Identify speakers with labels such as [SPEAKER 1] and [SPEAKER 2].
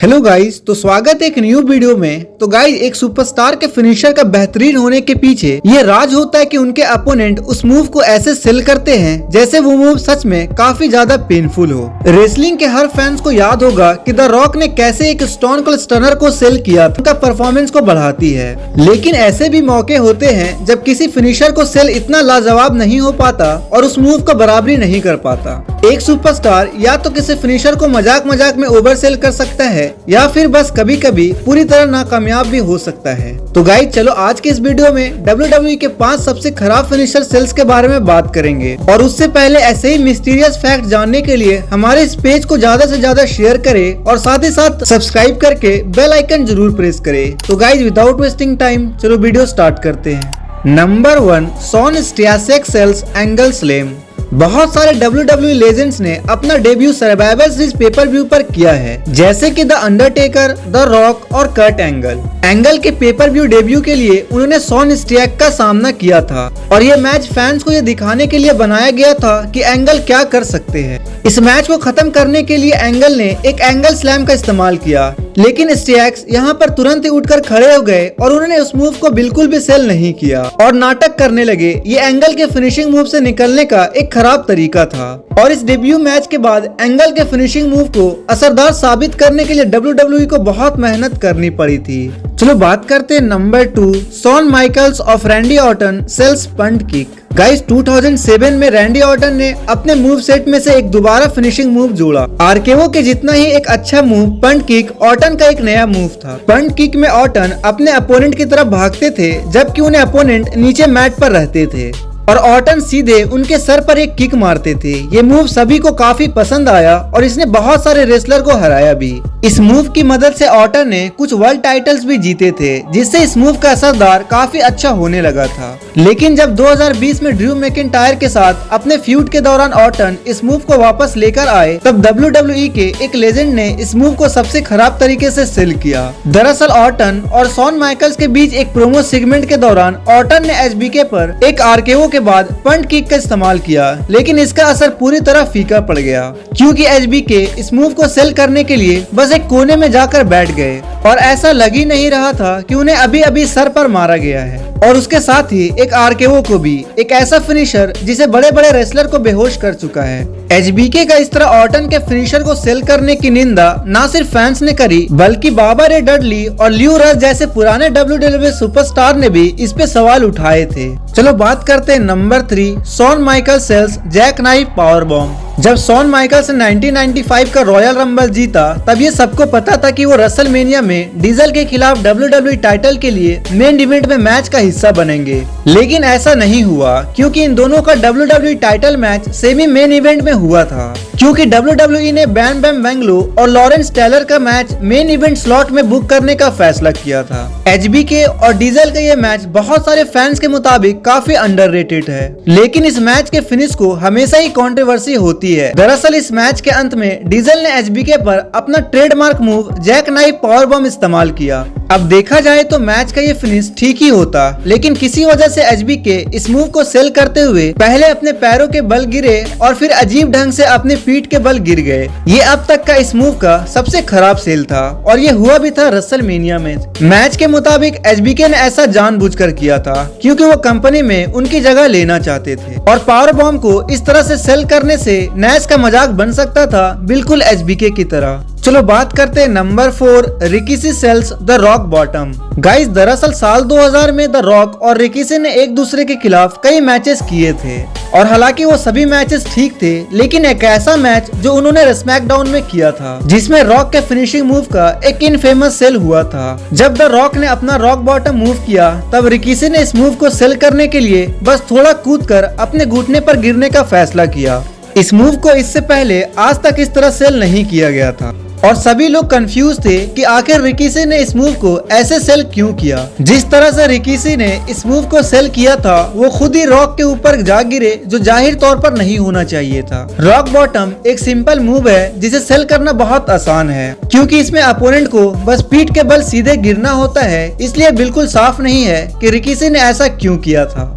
[SPEAKER 1] Hello guys, तो स्वागत है एक न्यू वीडियो में। तो गाइस, एक सुपरस्टार के फिनिशर का बेहतरीन होने के पीछे ये राज होता है कि उनके अपोनेंट उस मूव को ऐसे सेल करते हैं जैसे वो मूव सच में काफी ज्यादा पेनफुल हो। रेसलिंग के हर फैंस को याद होगा कि द रॉक ने कैसे एक स्टोन कोल्ड स्टनर को सेल किया था, उनका परफॉर्मेंस को बढ़ाती है। लेकिन ऐसे भी मौके होते हैं जब किसी फिनिशर को सेल इतना लाजवाब नहीं हो पाता और उस मूव को बराबरी नहीं कर पाता। एक सुपरस्टार या तो किसी फिनिशर को मजाक मजाक में ओवर सेल कर सकता है या फिर बस कभी कभी पूरी तरह नाकामयाब भी हो सकता है। तो गाइस, चलो आज के इस वीडियो में WWE के 5 सबसे खराब फिनिशर सेल्स के बारे में बात करेंगे। और उससे पहले ऐसे ही मिस्टीरियस फैक्ट जानने के लिए हमारे इस पेज को ज्यादा से ज्यादा शेयर करें और साथ ही साथ सब्सक्राइब करके बेल आइकन जरूर प्रेस करें। तो गाइस, विदाउट वेस्टिंग टाइम चलो वीडियो स्टार्ट करते हैं। Number 1, Shawn Stasiak sells Angle slam. बहुत सारे WWE लेजेंड्स ने अपना debut Survival Series pay per view पर किया है, जैसे कि द अंडरटेकर, द रॉक और कर्ट एंगल। एंगल के पेपर व्यू डेब्यू के लिए उन्होंने शॉन स्टियाक का सामना किया था और ये मैच फैंस को ये दिखाने के लिए बनाया गया था कि एंगल क्या कर सकते हैं। इस मैच को खत्म करने के लिए एंगल ने एक एंगल स्लैम का इस्तेमाल किया, लेकिन स्टियाक्स यहाँ पर तुरंत ही उठकर खड़े हो गए और उन्होंने उस मूव को बिल्कुल भी सेल नहीं किया और नाटक करने लगे। ये एंगल के फिनिशिंग मूव से निकलने का एक खराब तरीका था और इस डेब्यू मैच के बाद एंगल के फिनिशिंग मूव को असरदार साबित करने के लिए WWE को बहुत मेहनत करनी पड़ी थी। चलो बात करते हैं number 2, Shawn Michaels of Randy Orton sells punt kick. Guys, 2007 में रैंडी ऑर्टन ने अपने मूव सेट में से एक दोबारा फिनिशिंग मूव जोड़ा। आरकेओ के जितना ही एक अच्छा मूव पंट किक ऑर्टन का एक नया मूव था। पंट किक में ऑर्टन अपने अपोनेंट की तरफ भागते थे जबकि उन्हें अपोनेंट नीचे मैट पर रहते थे और ऑर्टन सीधे उनके सर पर एक किक मारते थे। ये मूव सभी को काफी पसंद आया और इसने बहुत सारे रेसलर को हराया भी। इस मूव की मदद से ऑर्टन ने कुछ वर्ल्ड टाइटल्स भी जीते थे, जिससे इस मूव का असरदार काफी अच्छा होने लगा था। लेकिन जब 2020 में ड्रू मैकिंटायर के साथ अपने फ्यूड के दौरान ऑर्टन इस मूव को वापस लेकर आए, तब WWE के एक लेजेंड ने इस मूव को सबसे खराब तरीके से सेल किया। दरअसल ऑर्टन और शॉन माइकल्स के बीच एक प्रोमो सेगमेंट के दौरान ऑर्टन ने HBK पर एक आरकेओ के बाद पंट किक का इस्तेमाल किया, लेकिन इसका असर पूरी तरह फीका पड़ गया क्योंकि HBK इस मूव को सेल करने के लिए बस एक कोने में जाकर बैठ गए और ऐसा लग ही नहीं रहा था कि उन्हें अभी अभी सर पर मारा गया है। और उसके साथ ही एक आरकेओ को भी, एक ऐसा फिनिशर जिसे बड़े बड़े रेसलर को बेहोश कर चुका है। HBK का इस तरह ऑर्टन के फिनिशर को सेल करने की निंदा न सिर्फ फैंस ने करी, बल्कि बाबा रे डडली और ल्यू रस जैसे पुराने WWE सुपरस्टार ने भी इस पे सवाल उठाए थे। चलो बात करते हैं number 3, Shawn Michael sells jackknife powerbomb. जब शॉन माइकल्स ने 1995 का रॉयल रंबल जीता, तब ये सबको पता था कि वो रेसलमेनिया में डीजल के खिलाफ WWE टाइटल के लिए मेन इवेंट में मैच का हिस्सा बनेंगे। लेकिन ऐसा नहीं हुआ क्योंकि इन दोनों का WWE title match semi main event में हुआ था, क्योंकि WWE ने बैम बैम बैंगलो और लॉरेंस टेलर का मैच मेन इवेंट स्लॉट में बुक करने का फैसला किया था। HBK और डीजल का ये मैच बहुत सारे फैंस के मुताबिक काफी अंडररेटेड है, लेकिन इस मैच के फिनिश को हमेशा ही कंट्रोवर्सी होती है। दरअसल इस मैच के अंत में डीजल ने HBK पर अपना trademark move jackknife powerbomb इस्तेमाल किया। अब देखा जाए तो मैच का ये फिनिश ठीक ही होता, लेकिन किसी वजह से HBK इस मूव को सेल करते हुए पहले अपने पैरों के बल गिरे और फिर अजीब ढंग से अपने पीठ के बल गिर गए। ये अब तक का इस मूव का सबसे खराब सेल था और ये हुआ भी था रेसलमेनिया में। मैच के मुताबिक HBK ने ऐसा जानबूझकर किया था क्योंकि वो कंपनी में उनकी जगह लेना चाहते थे और पावर बॉम्ब को इस तरह से सेल करने से नैश का मजाक बन सकता था, बिल्कुल HBK की तरह। चलो बात करते हैं number 4, Rikishi sells the Rock Bottom. Guys, दरअसल साल 2000 में द रॉक और रिकीसी ने एक दूसरे के खिलाफ कई मैचेस किए थे और हालांकि वो सभी मैचेस ठीक थे, लेकिन एक ऐसा मैच जो उन्होंने स्मैकडाउन में किया था जिसमें रॉक के फिनिशिंग मूव का एक इनफेमस सेल हुआ था। जब द रॉक ने अपना रॉक बॉटम मूव किया, तब रिकीसी ने इस मूव को सेल करने के लिए बस थोड़ा कूदकर अपने घुटने पर गिरने का फैसला किया। इस मूव को इससे पहले आज तक इस तरह सेल नहीं किया गया था और सभी लोग कंफ्यूज थे कि आखिर रिकीसी ने इस मूव को ऐसे सेल क्यों किया। जिस तरह से रिकीसी ने इस मूव को सेल किया था, वो खुद ही रॉक के ऊपर जा गिरे, जो जाहिर तौर पर नहीं होना चाहिए था। रॉक बॉटम एक सिंपल मूव है जिसे सेल करना बहुत आसान है क्योंकि इसमें अपोनेंट को बस पीठ के बल सीधे गिरना होता है, इसलिए बिल्कुल साफ नहीं है कि रिकीसी ने ऐसा क्यों किया था।